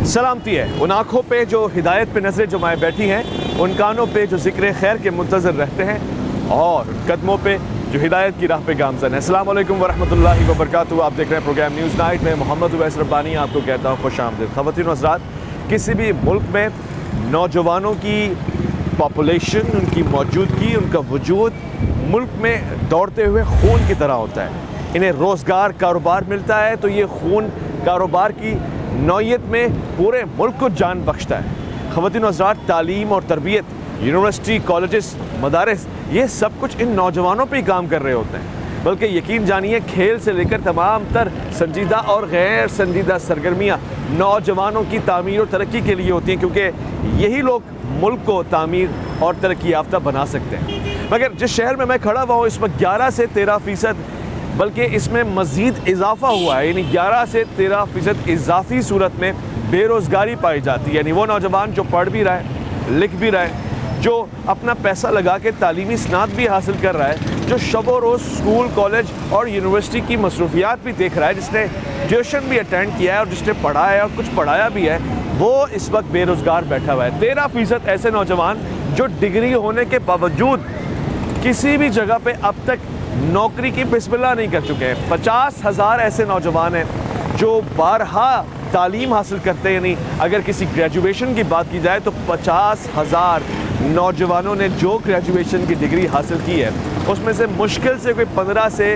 सलामती है उन आँखों पे जो हिदायत पे नज़रें जमाए बैठी हैं, उन कानों पे जो ज़िक्र खैर के मुंतज़र रहते हैं और कदमों पे जो हिदायत की राह पे गामज़न है। अस्सलाम वालेकुम वरहमतुल्लाहि वबरकातुहू। आप देख रहे हैं प्रोग्राम न्यूज़ नाइट में। मोहम्मद उवैस रब्बानी आपको कहता हूँ खुशामदीद। ख़वातीन व हज़रात, किसी भी मुल्क में नौजवानों की पॉपुलेशन, उनकी मौजूदगी, उनका वजूद मुल्क में दौड़ते हुए खून की तरह होता है। इन्हें रोज़गार, कारोबार मिलता है तो ये खून कारोबार की नौयत में पूरे मुल्क को जान बख्शता है। ख़वातीन व हज़रात, तालीम और तरबियत, यूनिवर्सिटी, कॉलेजेस, मदारिस, ये सब कुछ इन नौजवानों पे ही काम कर रहे होते हैं। बल्कि यकीन जानिए, खेल से लेकर तमाम तर संजीदा और गैर संजीदा सरगर्मियाँ नौजवानों की तामीर और तरक्की के लिए होती हैं, क्योंकि यही लोग मुल्क को तामीर और तरक्की याफ्ता बना सकते हैं। मगर जिस शहर में मैं खड़ा हुआ हूँ, इसमें 11 से 13% बल्कि इसमें मज़ीद इजाफ़ा हुआ है, यानी 11 से 13% इजाफी सूरत में बेरोज़गारी पाई जाती है। यानी वो नौजवान जो पढ़ भी रहा है, लिख भी रहा है, जो अपना पैसा लगा के तालीमी स्नात भी हासिल कर रहा है, जो शबो रोज़ स्कूल, कॉलेज और यूनिवर्सिटी की मसरूफियात भी देख रहा है, जिसने ट्यूशन भी अटेंड किया है और जिसने पढ़ा है और कुछ पढ़ाया भी है, वो इस वक्त बेरोज़गार बैठा हुआ है। 13% ऐसे नौजवान जो डिग्री होने के बावजूद किसी भी जगह पे अब तक नौकरी की बिस्मिल्लाह नहीं कर चुके हैं। 50,000 ऐसे नौजवान हैं जो बारहा तालीम हासिल करते हैं। यानी अगर किसी ग्रेजुएशन की बात की जाए तो 50,000 नौजवानों ने जो ग्रेजुएशन की डिग्री हासिल की है, उसमें से मुश्किल से कोई 15 से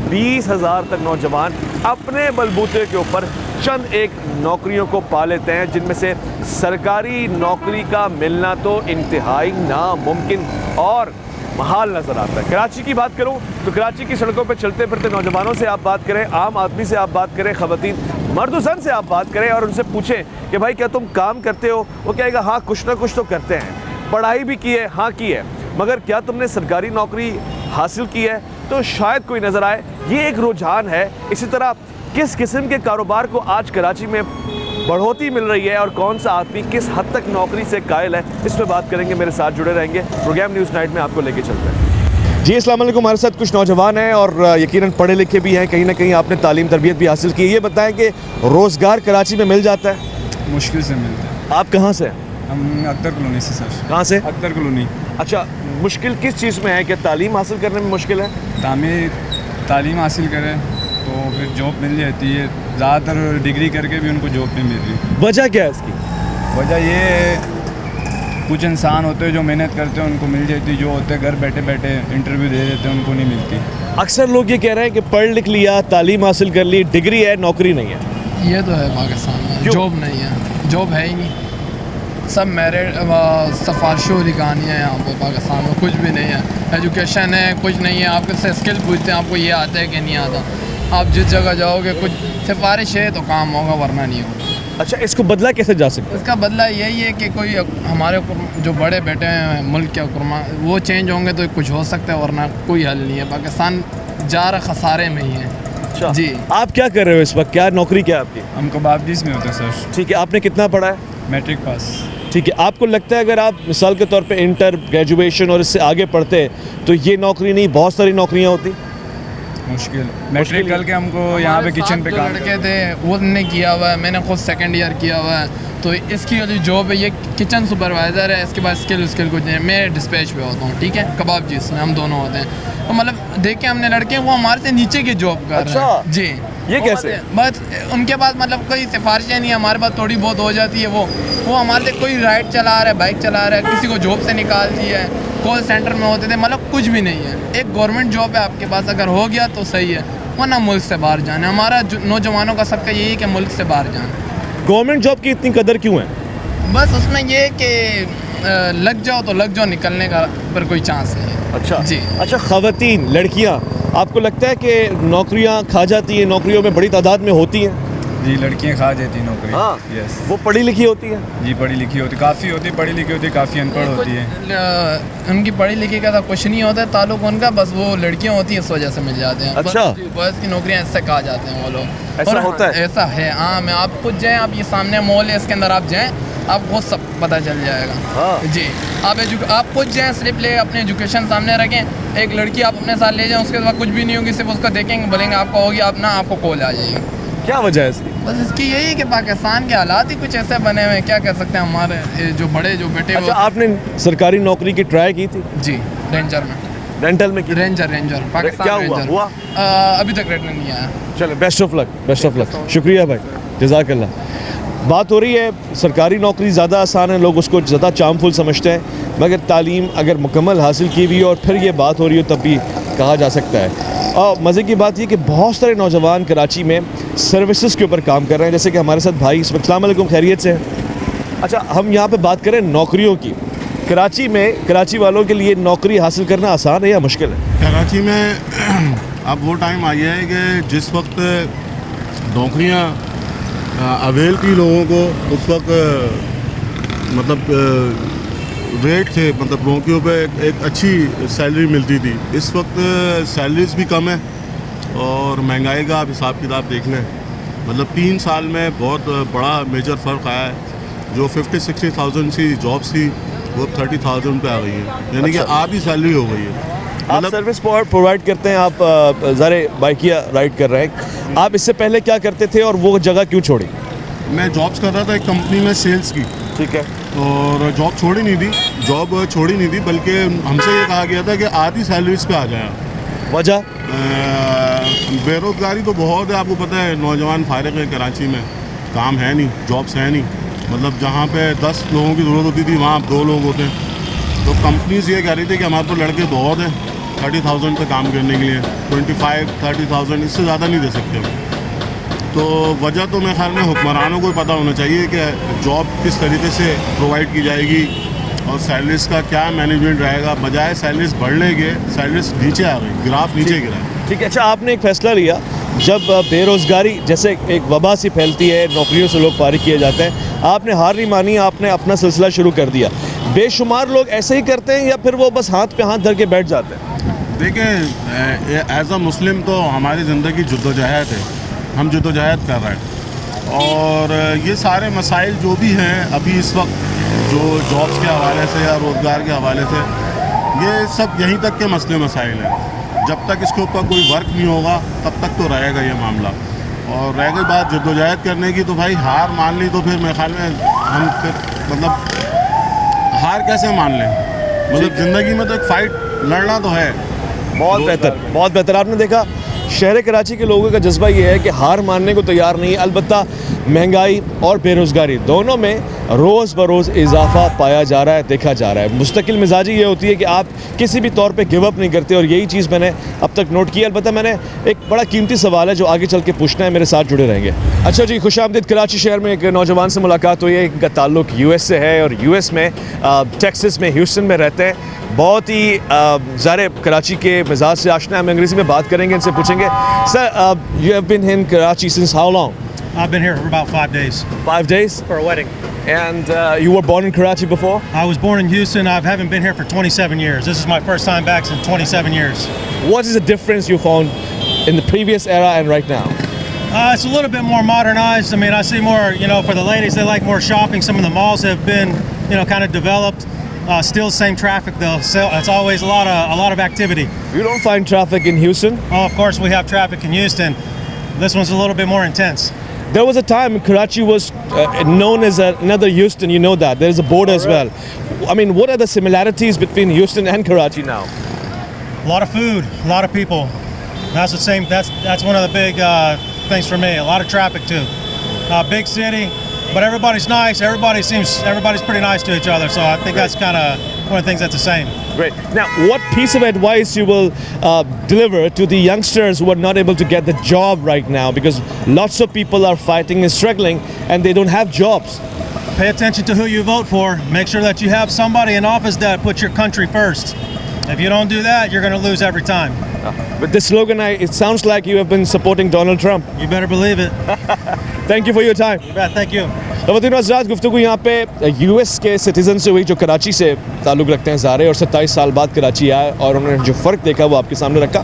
20,000 तक नौजवान अपने बलबूते के ऊपर चंद एक नौकरियों को पा लेते हैं, जिनमें से सरकारी नौकरी का मिलना तो इंतहाई नामुमकिन और महाल नज़र आता है। कराची की बात करूं तो कराची की सड़कों पर चलते फिरते नौजवानों से आप बात करें, आम आदमी से आप बात करें, ख़वातीन मर्द ज़न से आप बात करें और उनसे पूछें कि भाई क्या तुम काम करते हो, वो कहेगा हाँ कुछ ना कुछ तो करते हैं। पढ़ाई भी की है, हाँ की है, मगर क्या तुमने सरकारी नौकरी हासिल की है, तो शायद कोई नज़र आए। ये एक रुझान है। इसी तरह किस किस्म के कारोबार को आज कराची में बढ़ोतरी मिल रही है और कौन सा आदमी किस हद तक नौकरी से कायल है, इस पर बात करेंगे। मेरे साथ जुड़े रहेंगे, प्रोग्राम न्यूज़ नाइट में आपको लेके चलते हैं। जी अस्सलाम वालेकुम। हमारे साथ कुछ नौजवान हैं और यकीनन पढ़े लिखे भी हैं, कहीं ना कहीं आपने तालीम तरबियत भी हासिल की है। ये बताएं कि रोज़गार कराची में मिल जाता है? मुश्किल से मिलता है। आप कहाँ से हैं? हम अख्तर कॉलोनी से सर। कहाँ से? अख्तर कॉलोनी। अच्छा, मुश्किल किस चीज़ में है कि तालीम हासिल करने में मुश्किल है? तालीम हासिल करें तो फिर जॉब मिल जाती है। ज़्यादातर डिग्री करके भी उनको जॉब नहीं मिल रही। वजह क्या है इसकी? वजह ये है, कुछ इंसान होते हैं जो मेहनत करते हैं उनको मिल जाती, जो होते हैं घर बैठे बैठे इंटरव्यू दे देते हैं उनको नहीं मिलती। अक्सर लोग ये कह रहे हैं कि पढ़ लिख लिया, तालीम हासिल कर ली, डिग्री है, नौकरी नहीं है। ये तो है पाकिस्तान में, जॉब नहीं है, जॉब है ही नहीं। सब मैरिड सिफारिशों की कहानी है यहाँ पे पाकिस्तान में, कुछ भी नहीं है। एजुकेशन है, कुछ नहीं है। आपके से स्किल पूछते हैं, आपको ये आता है कि नहीं आता। आप जिस जगह जाओगे कुछ सिफारिश है तो काम होगा, वरना नहीं होगा। अच्छा, इसको बदला कैसे जा सकता है? इसका बदला यही है कि कोई हमारे जो बड़े बैठे हैं मुल्क के हुक्मा, वो चेंज होंगे तो कुछ हो सकता है, वरना कोई हल नहीं है। पाकिस्तान जा रहा खसारे में ही है। अच्छा जी। आप क्या कर रहे हो इस वक्त? क्या नौकरी क्या है आपकी? हम कबाबडीज में होते हैं सर। ठीक है, आपने कितना पढ़ा है? Matric pass. ठीक है, आपको लगता है अगर आप मिसाल के तौर पे इंटर, ग्रेजुएशन और इससे आगे पढ़ते तो ये नौकरी नहीं, बहुत सारी नौकरियां होती? मुश्किल। मैट्रिक करके हमको यहाँ पे किचन पे काम लड़के थे, वो ने किया हुआ है, मैंने खुद सेकंड ईयर किया हुआ है। तो इसकी जो जॉब है, ये किचन सुपरवाइज़र है। इसके बाद स्किल कुछ नहीं है। मैं डिस्पैच पे होता हूँ, ठीक है, कबाब जी में हम दोनों होते हैं। तो मतलब देखे हमने लड़के, वो हमारे से नीचे की जॉब कर रहे हैं। जी। ये कैसे? बस उनके पास मतलब कोई सिफारिशें नहीं है, हमारे पास थोड़ी बहुत हो जाती है। वो हमारे से कोई राइड चला रहा है, बाइक चला रहा है, किसी को जॉब से निकाल दिया है, कॉल सेंटर में होते थे, मतलब कुछ भी नहीं है। एक गवर्नमेंट जॉब है आपके पास, अगर हो गया तो सही है, वरना मुल्क से बाहर जाना। हमारा नौजवानों का सबका यही है कि मुल्क से बाहर जाना। गवर्नमेंट जॉब की इतनी कदर क्यों है? बस उसमें ये है कि लग जाओ तो लग जाओ, निकलने का पर कोई चांस नहीं है। अच्छा जी। अच्छा, ख़वातीन, लड़कियाँ, आपको लगता है कि नौकरियाँ खा जाती हैं, नौकरियों में बड़ी तादाद में होती हैं? जी, लड़कियाँ खा जाती हैं नौकरी। हाँ, यस। वो पढ़ी लिखी होती है? जी, पढ़ी लिखी होती, काफ़ी होती, पढ़ी लिखी होती, काफ़ी अनपढ़ होती है। उनकी पढ़ी लिखी का तो कुछ नहीं होता है ताल्लुक उनका, बस वो लड़कियां होती हैं इस वजह से मिल जाते हैं। अच्छा। बॉयज़ की नौकरियां ऐसे कहा जाते हैं वो लोग। ऐसा होता है? ऐसा है, हाँ। मैं आप खुद जाएँ, आप ये सामने मॉल है, इसके अंदर आप जाएँ, आपको सब पता चल जाएगा। हाँ। जी। आप खुद जाएँ, स्लिप ले, अपने एजुकेशन सामने रखें, एक लड़की आप अपने साथ ले जाएँ, उसके बाद कुछ भी नहीं होगी, सिर्फ उसको देखेंगे, बोलेंगे आपको होगी, आप ना, आपको कॉल आ जाएगी। क्या वजह है इसकी? बस इसकी यही है कि पाकिस्तान के हालात ही कुछ ऐसे बने हुए हैं, क्या कह सकते हैं हमारे ये जो बड़े जो बेटे अच्छा, आपने सरकारी नौकरी की ट्राई की थी? जी रेंजर में, डेंटल में की? रेंजर पाकिस्तान क्या हुआ? रेंजर अभी तक रेट नहीं आया। चलो, बेस्ट ऑफ लक। शुक्रिया भाई, जज़ाकल्लाह। बात हो रही है सरकारी नौकरी ज़्यादा आसान है, लोग उसको ज़्यादा चार्मफुल समझते हैं, मगर तालीम अगर मुकम्मल हासिल की हुई और फिर ये बात हो रही हो तब भी कहा जा सकता है। और मज़े की बात ये कि बहुत सारे नौजवान कराची में सर्विसेज के ऊपर काम कर रहे हैं, जैसे कि हमारे साथ भाई इसमें। अस्सलाम वालेकुम, खैरियत से हैं? अच्छा, हम यहाँ पे बात करें नौकरियों की। कराची में कराची वालों के लिए नौकरी हासिल करना आसान है या मुश्किल है? कराची में अब वो टाइम आ गया है कि जिस वक्त नौकरियां अवेल थी लोगों को, उस वक्त मतलब रेट थे, मतलब नौकरियों पे एक अच्छी सैलरी मिलती थी। इस वक्त सैलरीज भी कम है और महंगाई का आप हिसाब किताब देख लें, मतलब 3 साल में बहुत बड़ा मेजर फ़र्क आया है। जो 50-60,000 सी जॉब्स थी वो 30,000 पे आ गई है, यानी कि आधी सैलरी हो गई है। आप सर्विस प्रोवाइड करते हैं, आप ज़ारे बाइकिया राइड कर रहे हैं, आप इससे पहले क्या करते थे और वो जगह क्यों छोड़ी? मैं जॉब्स कर रहा था एक कंपनी में सेल्स की, ठीक है। और जॉब छोड़ी नहीं थी, बल्कि हमसे ये कहा गया था कि आधी सैलरीज पे आ जाए। वजह? बेरोज़गारी तो बहुत है, आपको पता है, नौजवान फारिग है कराची में, काम है नहीं, जॉब्स है नहीं, मतलब जहाँ पे 10 लोगों की ज़रूरत होती थी वहाँ 2 लोग होते हैं। तो कंपनीज ये कह रही थी कि हमारे तो लड़के बहुत हैं 30,000 पे काम करने के लिए, 25-30,000 इससे ज़्यादा नहीं दे सकते हम। तो वजह तो मेरे ख्याल में हुक्मरानों को पता होना चाहिए कि जॉब किस तरीके से प्रोवाइड की जाएगी और सैलरीज का क्या मैनेजमेंट रहेगा। बजाय सैलरीज बढ़ने के सैलरीज नीचे आ गई, ग्राफ नीचे गिरा। ठीक है। अच्छा, आपने एक फ़ैसला लिया जब बेरोज़गारी जैसे एक वबा सी फैलती है, नौकरियों से लोग फारिग किए जाते हैं, आपने हार नहीं मानी, आपने अपना सिलसिला शुरू कर दिया। बेशुमार लोग ऐसे ही करते हैं या फिर वो बस हाथ पे हाथ धर के बैठ जाते हैं? देखिए, एज अ मुस्लिम तो हमारी ज़िंदगी जद्दोजहद है, हम जद्दोजहद कर रहे हैं, और ये सारे मसाइल जो भी हैं अभी इस वक्त, जो जॉब्स के हवाले से या रोज़गार के हवाले से, ये सब यहीं तक के मसले मसाइल हैं। जब तक इसके ऊपर कोई वर्क नहीं होगा तब तक तो रहेगा ये मामला। और रह गई बात जद्दोजहद करने की, तो भाई हार मान ली तो फिर मेरे ख्याल में हम फिर मतलब हार कैसे मान लें? मतलब ज़िंदगी में तो एक फ़ाइट लड़ना तो है। बहुत बेहतर। आपने देखा शहर कराची के लोगों का जज्बा ये है कि हार मानने को तैयार नहीं है। अलबत्ता महंगाई और बेरोज़गारी दोनों में रोज़ बरोज़ इजाफा पाया जा रहा है, देखा जा रहा है। मुस्तकिल मिजाजी ये होती है कि आप किसी भी तौर पे गिव अप नहीं करते, और यही चीज़ मैंने अब तक नोट की। अलबत्ता मैंने एक बड़ा कीमती सवाल है जो आगे चल के पूछना है, मेरे साथ जुड़े रहेंगे। अच्छा जी, खुशामदीद। कराची शहर में एक नौजवान से मुलाकात हुई है, इनका ताल्लुक US से है और US में टेक्सास में ह्यूस्टन में रहते हैं। बहुत ही ज़ाहिर कराची के मिजाज से आशना है। हम अंग्रेज़ी में बात करेंगे, इनसे पूछेंगे, sir you have been in Karachi since how long? I've been here for about 5 days. 5 days? For a wedding. And you were born in Karachi before? I was born in Houston. I haven't been here for 27 years. This is my first time back in 27 years. What is the difference you found in the previous era and right now? It's a little bit more modernized. I mean, I see more, for the ladies, they like more shopping. Some of the malls have been, kind of developed. Still same traffic though. So it's always a lot of activity. You don't find traffic in Houston? Oh, of course we have traffic in Houston. This one's a little bit more intense. There was a time Karachi was known as another Houston, you know that. There is a border as well. I mean, what are the similarities between Houston and Karachi now? A lot of food, a lot of people. That's the same. That's one of the big things for me. A lot of traffic too. Big city, but everybody's nice. Everybody's pretty nice to each other. So I think that's kind of one of the things that's the same. Great. Now, what piece of advice you will deliver to the youngsters who are not able to get the job right now, because lots of people are fighting and struggling and they don't have jobs? Pay attention to who you vote for. Make sure that you have somebody in office that puts your country first. If you don't do that, you're going to lose every time. With this slogan, it sounds like you have been supporting Donald Trump. You better believe it. Thank you for your time. Yeah, thank you. ख़वातीन व हज़रात, गुफ्तगू यहाँ पे US के citizen से हुई जो कराची से ताल्लुक़ रखते हैं ज़ारे, और 27 साल बाद कराची आए और उन्होंने जो फ़र्क देखा वो आपके सामने रखा।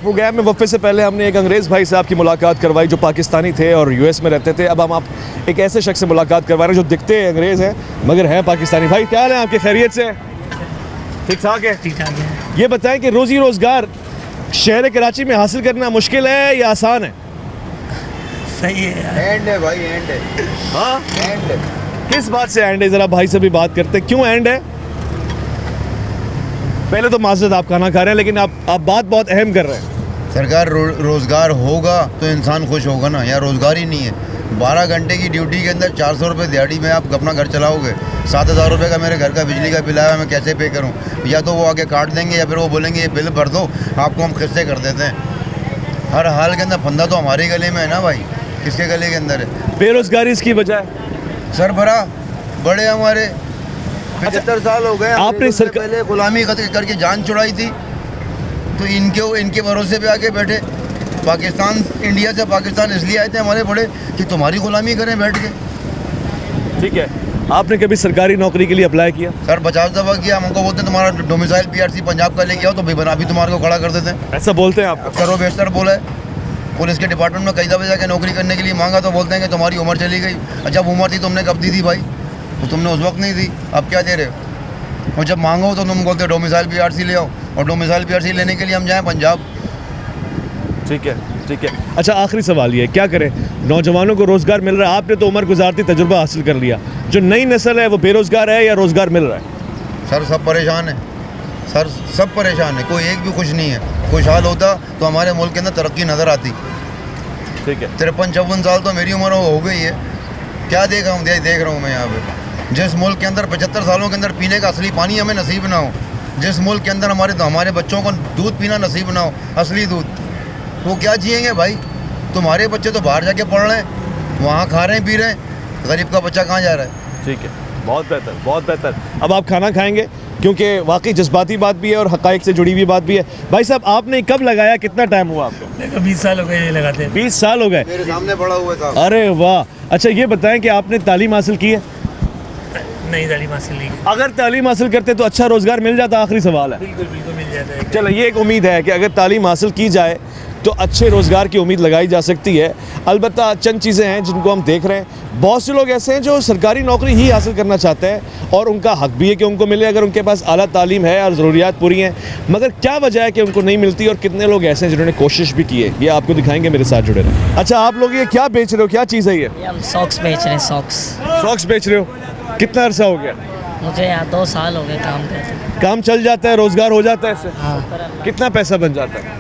प्रोग्राम में वफ़े से पहले हमने एक अंग्रेज़ भाई साहब की मुलाकात करवाई जो पाकिस्तानी थे और यूएस में रहते थे। अब हम आप एक ऐसे शख्स से मुलाकात करवा रहे हैं जो दिखते अंग्रेज़ हैं मगर हैं पाकिस्तानी। भाई क्या हाल है आपके, खैरियत से? ठीक ठाक है। ठीक ठाक है। ये बताएं कि रोज़ी रोज़गार शहर कराची में हासिल करना मुश्किल है या आसान है? सही है यार। एंड है भाई, एंड है। हाँ, एंड है। किस बात से एंड है? ज़रा भाई से भी बात करते हैं, क्यों एंड है? पहले तो माज़रत आप खाना खा रहे हैं लेकिन आप बात बहुत अहम कर रहे हैं। सरकार रोज़गार होगा तो इंसान खुश होगा ना, यहाँ रोज़गार ही नहीं है। 12 घंटे की ड्यूटी के अंदर 400 रुपये दिहाड़ी में आप अपना घर चलाओगे। 7,000 रुपये का मेरे घर का बिजली का बिल आया, मैं कैसे पे करूँ? या तो वो आगे काट देंगे या फिर वो बोलेंगे ये बिल भर दो, आपको हम किस्से कर देते हैं। हर हाल के अंदर फंदा तो हमारे गले में है ना भाई, किसके गले के अंदर है? बेरोज़गारी इसकी वजह है। सरबरा बड़े हमारे 75 साल हो गए, आपने पहले गुलामी करके जान छुड़ाई थी, तो इनके भरोसे पे आके बैठे। पाकिस्तान, इंडिया से पाकिस्तान इसलिए आए थे हमारे बड़े कि तुम्हारी गुलामी करें बैठ के। ठीक है, आपने कभी सरकारी नौकरी के लिए अप्लाई किया? सर 50 दफ़ा किया। हमको बोलते हैं तुम्हारा डोमिसाइल PRC पंजाब का लेके आओ, तो भाई अभी तुम्हारे को खड़ा कर देते हैं। ऐसा बोलते हैं आपको? करो बेहतर बोला है। पुलिस के डिपार्टमेंट में कई दफ़े जाके नौकरी करने के लिए मांगा तो बोलते हैं कि तुम्हारी उम्र चली गई। जब उम्र थी तुमने कब दी थी भाई? तो तुमने उस वक्त नहीं दी, अब क्या दे रहे हो? और जब मांगो तो तुम बोलते हो डोमिसाइल PRC ले आओ, और डोमिसाइल PRC लेने के लिए हम जाएँ पंजाब। ठीक है, ठीक है। अच्छा, आखिरी सवाल ये, क्या करें? नौजवानों को रोज़गार मिल रहा है, आपने तो उम्र गुजारती तजुर्बा हासिल कर लिया, जो नई नस्ल है वो बेरोज़गार है या रोज़गार मिल रहा है? सर सब परेशान है, सर सब परेशान है, कोई एक भी खुश नहीं है। खुशहाल होता तो हमारे मुल्क के अंदर तरक्की नज़र आती। ठीक है। 53-54 साल तो मेरी उम्र हो गई है, क्या देख रहा हूँ मैं यहाँ पे। जिस मुल्क के अंदर 75 सालों के अंदर पीने का असली पानी हमें नसीब ना हो, जिस मुल्क के अंदर हमारे बच्चों को दूध पीना नसीब ना हो, असली दूध, वो क्या जिएंगे भाई? तुम्हारे बच्चे तो बाहर जाके पढ़ रहे हैं, वहाँ खा रहे हैं पी रहे हैं, गरीब का बच्चा कहाँ जा रहा है? ठीक है, बहुत बेहतर, बहुत बेहतर। अब आप खाना खाएंगे क्योंकि वाकई जज्बाती बात भी है और हक़ाइक़ से जुड़ी हुई बात भी है। भाई साहब, आपने कब लगाया, कितना टाइम हुआ आपको? मेरे को 20 साल हो गए ये लगाते हैं। 20 साल हो गए? मेरे सामने पड़ा हुआ था। अरे वाह। अच्छा, ये बताएं कि आपने तालीम हासिल की है? नहीं, तालीम हासिल नहीं की। अगर तालीम हासिल करते तो अच्छा रोज़गार मिल जाता? आखिरी सवाल है। बिल्कुल बिल्कुल मिल जाता है। चलो, ये एक उम्मीद है कि अगर तालीम हासिल की जाए तो अच्छे रोज़गार की उम्मीद लगाई जा सकती है। अलबत्ता चंद चीज़ें हैं जिनको हम देख रहे हैं। बहुत से लोग ऐसे हैं जो सरकारी नौकरी ही हासिल करना चाहते हैं और उनका हक भी है कि उनको मिले अगर उनके पास आला तालीम है और ज़रूरियात पूरी हैं, मगर क्या वजह है कि उनको नहीं मिलती और कितने लोग ऐसे हैं जिन्होंने कोशिश भी की है, ये आपको दिखाएंगे, मेरे साथ जुड़े रहें। अच्छा, आप लोग ये क्या बेच रहे हो, क्या चीज़ है ये? हम सॉक्स बेच रहे हैं। सॉक्स बेच रहे हो? कितना अर्सा हो गया? मुझे यहाँ 2 साल हो गए काम करते। काम चल जाता है, रोज़गार हो जाता है इससे? हाँ। कितना पैसा बन जाता है?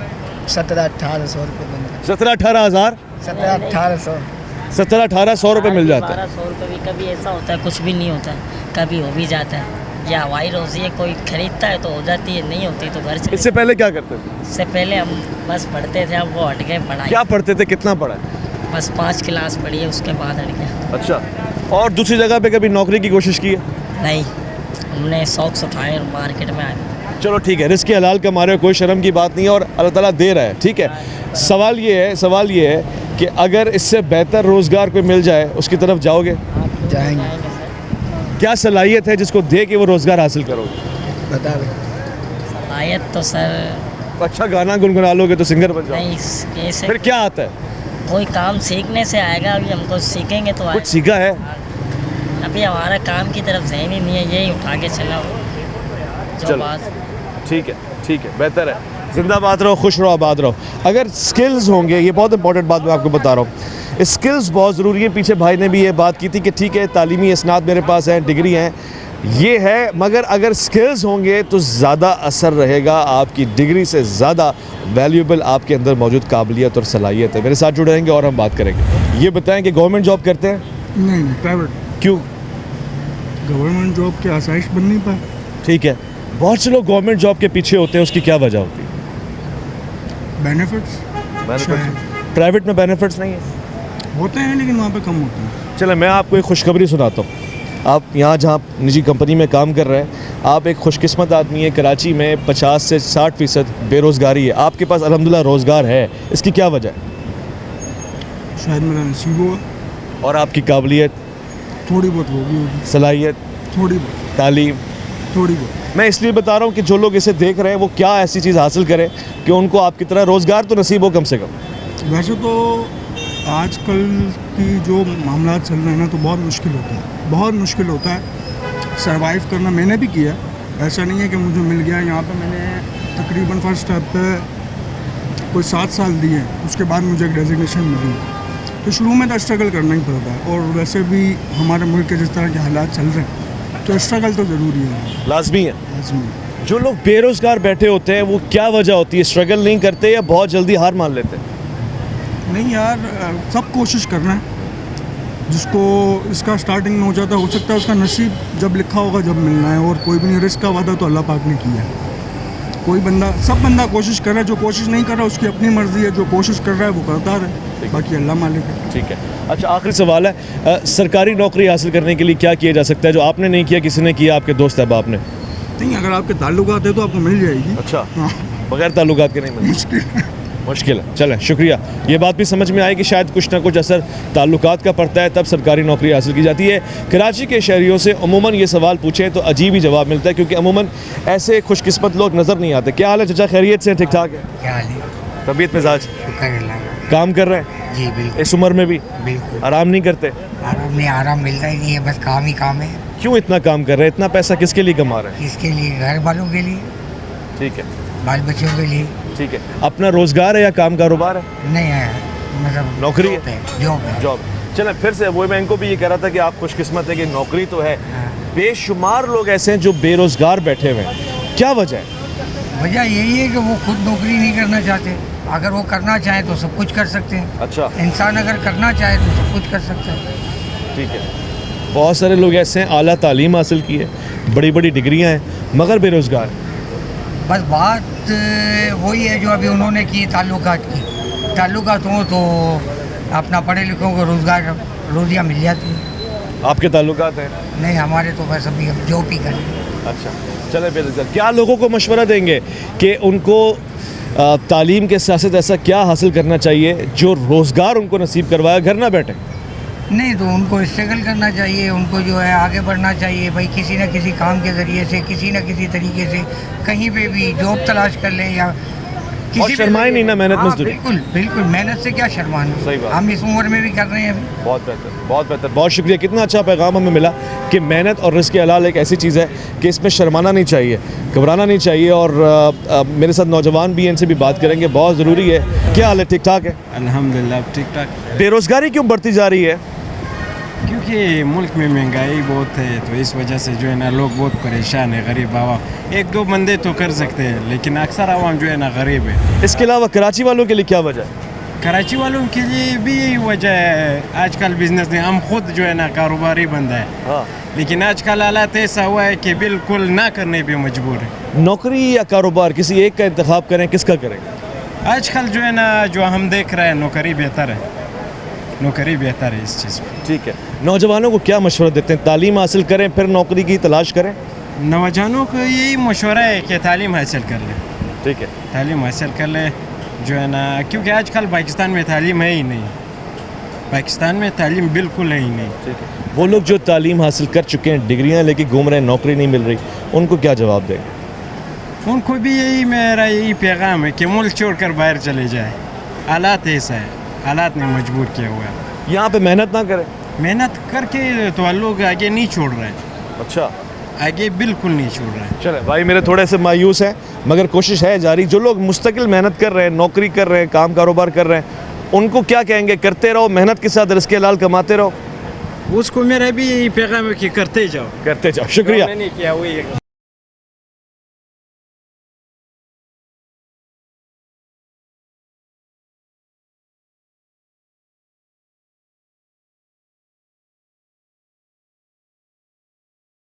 1700-1800 रुपये बन जाते 17-18 हज़ार? 1700-1800। 17-1800 रुपये मिल जाता है? 1200 रुपये भी कभी ऐसा होता है, कुछ भी नहीं होता है, कभी हो भी जाता है। या हवाई रोज़ी है, कोई खरीदता है तो हो जाती है, नहीं होती तो घर से। इससे पहले क्या करते थे? इससे पहले हम बस पढ़ते थे, अब वो हट गए पढ़ाई। क्या पढ़ते थे, कितना पढ़ा है? बस 5 क्लास पढ़ी है, उसके बाद हट गया। अच्छा, और दूसरी जगह पे कभी नौकरी की कोशिश की है? नहीं, हमने सॉक्स उठाए और मार्केट में आए। चलो ठीक है, रिस्क के हलाल कमा रहे हो, कोई शर्म की बात नहीं है और अल्लाह ताला दे रहा है, ठीक है। सवाल ये है कि अगर इससे बेहतर रोज़गार कोई मिल जाए उसकी तरफ जाओगे? जाएंगे। क्या सलाहियत है जिसको दे के वो रोज़गार हासिल करोगे? बता दें। सलाहियत तो सर, अच्छा गाना गुनगुना लोगे तो सिंगर बन जाओ। नहीं, कैसे? फिर क्या आता है? कोई काम सीखने से आएगा, अभी हमको सीखेंगे तो कुछ सीखा है? अभी हमारा काम की तरफ ज़हन ही नहीं है, यही उठा के चला जो चलो। बात। ठीक है, बेहतर है। जिंदाबाद रहो, खुश रहो, आबाद रहो। अगर स्किल्स होंगे, ये बहुत इंपॉर्टेंट बात मैं आपको बता रहा हूँ, स्किल्स बहुत ज़रूरी है। पीछे भाई ने भी ये बात की थी कि ठीक है, तालीमी इसनाद मेरे पास हैं, डिग्री हैं, ये है, मगर अगर स्किल्स होंगे तो ज़्यादा असर रहेगा, आपकी डिग्री से ज़्यादा वैल्यूएबल आपके अंदर मौजूद काबिलियत और सलाहियत है। मेरे साथ जुड़े रहेंगे और हम बात करेंगे। ये बताएं कि गवर्नमेंट जॉब करते हैं? नहीं, प्राइवेट। क्यों? गवर्नमेंट जॉब की आसाइश बन नहीं पाए। ठीक है, बहुत से लोग गवर्नमेंट जॉब के पीछे होते हैं, उसकी क्या वजह होती है? बेनिफिट्स प्राइवेट में बेनिफिट्स नहीं है? होते हैं लेकिन वहाँ पे कम होते हैं। चलो, मैं आपको एक खुशखबरी सुनाता हूँ। आप यहाँ जहाँ निजी कंपनी में काम कर रहे हैं, आप एक खुशकिस्मत आदमी है। कराची में 50 से 60% बेरोज़गारी है, आपके पास अल्हम्दुलिल्लाह रोज़गार है, इसकी क्या वजह है? शायद मेरा नसीब हुआ, और आपकी काबिलियत, थोड़ी बहुत होगी, सलाहियत, थोड़ी बहुत, तालीम, थोड़ी बहुत। मैं इसलिए बता रहा हूँ कि जो लोग इसे देख रहे हैं वो क्या ऐसी चीज़ हासिल करें कि उनको आपकी तरह रोज़गार तो नसीब हो कम से कम। वैसे तो आजकल की जो मामला चल रहे हैं ना, तो बहुत मुश्किल होता है, बहुत मुश्किल होता है सरवाइव करना। मैंने भी किया, ऐसा नहीं है कि मुझे मिल गया। यहाँ पे मैंने तकरीबन फर्स्ट स्टेप पे कोई 7 साल दिए, उसके बाद मुझे एक डेजिग्नेशन मिली। तो शुरू में तो स्ट्रगल करना ही पड़ता है, और वैसे भी हमारे मुल्क के जिस तरह के हालात चल रहे हैं तो स्ट्रगल तो ज़रूरी है, लाजमी है। लाजमी। जो लोग बेरोज़गार बैठे होते हैं वो क्या वजह होती है, स्ट्रगल नहीं करते या बहुत जल्दी हार मान लेते हैं? नहीं यार, सब कोशिश करना है। जिसको इसका स्टार्टिंग में हो जाता है, हो सकता है उसका नसीब जब लिखा होगा जब मिलना है, और कोई भी नहीं। रिस्क का वादा तो अल्लाह पाक ने किया है। कोई बंदा, सब बंदा कोशिश कर रहा है, जो कोशिश नहीं कर रहा उसकी अपनी मर्ज़ी है, जो कोशिश कर रहा है वो करता रहे, बाकी अल्लाह मालिक है। ठीक है। अच्छा, आखिरी सवाल है, सरकारी नौकरी हासिल करने के लिए क्या किया जा सकता है जो आपने नहीं किया, किसी ने किया, आपके दोस्त अहबाब ने? नहीं, अगर आपके ताल्लुकात है तो आपको मिल जाएगी। अच्छा, हाँ, बगैर ताल्लुकात के नहीं मिलती? मुश्किल मुश्किल है। चलें, शुक्रिया। ये बात भी समझ में आई कि शायद कुछ ना कुछ असर ताल्लुकात का पड़ता है, तब सरकारी नौकरी हासिल की जाती है। कराची के शहरियों से अमूमन ये सवाल पूछें तो अजीब ही जवाब मिलता है, क्योंकि अमूमन ऐसे खुशकिस्मत लोग नज़र नहीं आते। क्या हाल है चाचा, खैरियत से? ठीक ठाक है? क्या हाल है? तबीयत मिजाज? शुक्र अल्लाह का। काम कर रहे हैं जी बिल्कुल इस उम्र में भी? बिल्कुल। आराम नहीं करते? आराम नहीं, आराम मिलता ही नहीं है, बस काम ही काम है। क्यों इतना काम कर रहे हैं? इतना पैसा किसके लिए कमा रहे हैं? इसके लिए, घर वालों के लिए, ठीक है, बाल बच्चों के लिए। ठीक है। अपना रोज़गार है या काम कारोबार है? नहीं है, मतलब नौकरी जॉब है, जॉब है। जॉब। चलें, फिर से वो मैं इनको भी ये कह रहा था कि आप खुशकिस्मत है कि नौकरी तो है। बेशुमार लोग ऐसे हैं जो बेरोज़गार बैठे हुए हैं, क्या वजह है? वजह यही है कि वो खुद नौकरी नहीं करना चाहते। अगर वो करना चाहे तो सब कुछ कर सकते हैं। अच्छा, इंसान अगर करना चाहे तो सब कुछ कर सकता है। ठीक है। बहुत सारे लोग ऐसे हैं, आला तालीम हासिल की है, बड़ी बड़ी डिग्रियां हैं, मगर बेरोज़गार हैं। बस बात वही है जो अभी उन्होंने की, ताल्लुकात की। ताल्लुकात हो तो अपना पढ़े लिखों को रोज़गार, रोज़ियाँ मिल जाती हैं। आपके ताल्लुकात हैं? नहीं, हमारे तो बस अभी हम जॉब ही करें। अच्छा, चले बेरोज़गार, क्या लोगों को मशवरा देंगे कि उनको तालीम के साथ साथ ऐसा क्या हासिल करना चाहिए जो रोज़गार उनको नसीब करवाए, घर ना बैठे? नहीं तो उनको स्ट्रगल करना चाहिए, उनको जो है आगे बढ़ना चाहिए भाई। किसी न किसी काम के ज़रिए से, किसी न किसी तरीके से कहीं पे भी जॉब तलाश कर ले, या और शर्माए नहीं ना मेहनत मजदूरी। बिल्कुल बिल्कुल, मेहनत से क्या शर्माना। सही बात। हम इस उम्र में भी कर रहे हैं अभी। बहुत बेहतर, बहुत बेहतर, बहुत शुक्रिया। कितना अच्छा पैगाम हमें मिला कि मेहनत और रिस्क हलाल एक ऐसी चीज़ है कि इसमें शर्माना नहीं चाहिए, घबराना नहीं चाहिए। और मेरे साथ नौजवान भी हैं, इनसे भी बात करेंगे, बहुत ज़रूरी है। क्या हाल है? ठीक ठाक है? अल्हम्दुलिल्लाह ठीक ठाक। बेरोज़गारी क्यों बढ़ती जा रही है? क्योंकि मुल्क में महंगाई बहुत है, तो इस वजह से जो है ना लोग बहुत परेशान है। गरीब आवाम, एक दो बंदे तो कर सकते हैं, लेकिन अक्सर आवाम जो है ना गरीब है। इसके अलावा कराची वालों के लिए क्या वजह है? कराची वालों के लिए भी यही वजह है। आजकल बिजनेस में हम खुद जो है ना कारोबारी बंदा है, हाँ, लेकिन आजकल हालात ऐसा हुआ है कि बिल्कुल ना करने पे मजबूर है। नौकरी या कारोबार, किसी एक का इंतखाब करें, किसका करें? आजकल जो है ना जो हम देख रहे हैं, नौकरी बेहतर है, नौकरी बेहतर है इस चीज़ में। ठीक है। नौजवानों को क्या मशवरा देते हैं? तालीम हासिल करें फिर नौकरी की तलाश करें? नौजवानों को यही मशवरा है कि तालीम हासिल कर ले, ठीक है, तालीम हासिल कर ले जो है ना, क्योंकि आजकल पाकिस्तान में तालीम है ही नहीं, पाकिस्तान में तालीम बिल्कुल है ही नहीं। ठीक है। वो लोग जो तालीम हासिल कर चुके हैं, डिग्रियां लेके घूम रहे हैं, नौकरी नहीं मिल रही, उनको क्या जवाब देंगे? उनको भी यही मेरा यही पैगाम है कि मुल्क छोड़कर बाहर चले जाए। हालात ऐसा है, हालात ने मजबूर किया हुआ है। यहाँ पे मेहनत ना करें? मेहनत करके तो लोग आगे नहीं छोड़ रहे हैं, अच्छा, आगे बिल्कुल नहीं छोड़ रहे हैं। चले भाई, मेरे थोड़े से मायूस हैं, मगर कोशिश है जारी। जो लोग मुस्तकिल मेहनत कर रहे हैं, नौकरी कर रहे हैं, काम कारोबार कर रहे हैं, उनको क्या कहेंगे? करते रहो, मेहनत के साथ रिस्क हलाल कमाते रहो। उसको मेरा भी यही पैगाम है कि करते जाओ, करते जाओ। शुक्रिया। मैंने किया वही।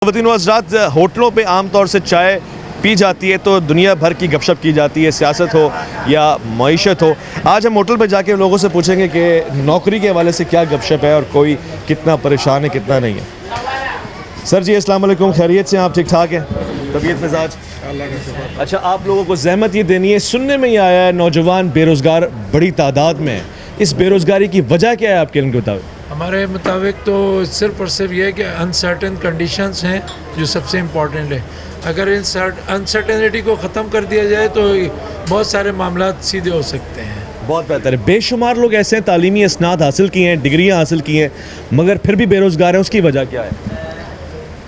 ख़वातीन व हज़रात, होटलों पे आमतौर से चाय पी जाती है तो दुनिया भर की गपशप की जाती है, सियासत हो या मईशत हो। आज हम होटल पे जाके लोगों से पूछेंगे कि नौकरी के हवाले से क्या गपशप है और कोई कितना परेशान है, कितना नहीं है। सर जी, अस्सलाम वालेकुम, खैरियत से? आप ठीक ठाक हैं? तबीयत मिजाज? अच्छा, आप लोगों को ज़हमत ये देनी है, सुनने में ये आया है नौजवान बेरोज़गार बड़ी तादाद में है, इस बेरोज़गारी की वजह क्या है आपके इनके मुताबिक? हमारे मुताबिक तो सिर्फ और सिर्फ ये है कि अनसर्टेन कंडीशंस हैं जो सबसे इम्पॉर्टेंट है। अगर इन अनसर्टेनिटी को ख़त्म कर दिया जाए तो बहुत सारे मामला सीधे हो सकते हैं। बहुत बेहतर है। बेशुमार लोग ऐसे हैं तालीमी इसनाद हासिल किए हैं, डिग्रियां हासिल की हैं, मगर फिर भी बेरोज़गार हैं। उसकी वजह क्या है?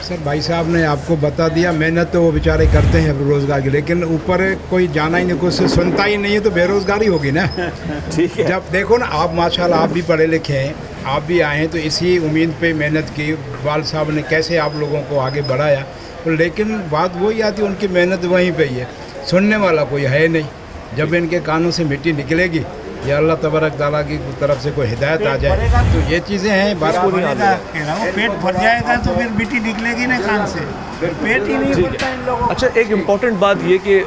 सर भाई साहब ने आपको बता दिया, मेहनत तो वो बेचारे करते हैं रोज़गार की, लेकिन ऊपर कोई जाना ही नहीं, कुछ सुनता ही नहीं है, तो बेरोज़गारी होगी ना। ठीक है। जब देखो ना आप माशाल्लाह आप भी पढ़े लिखे हैं, आप भी आए हैं, तो इसी उम्मीद पे मेहनत की, वाल साहब ने कैसे आप लोगों को आगे बढ़ाया, लेकिन बात वही आती है उनकी मेहनत वहीं पे ही है, सुनने वाला कोई है नहीं। जब इनके कानों से मिट्टी निकलेगी या अल्लाह तबारक ताला की तरफ से कोई हिदायत आ जाए, तो ये चीज़ें हैं। बात पेट भर जाएगा तो फिर मिट्टी निकलेगी ना कान से, फिर पेट ही नहीं भरता इन लोगों। अच्छा, एक इम्पॉर्टेंट बात ये कि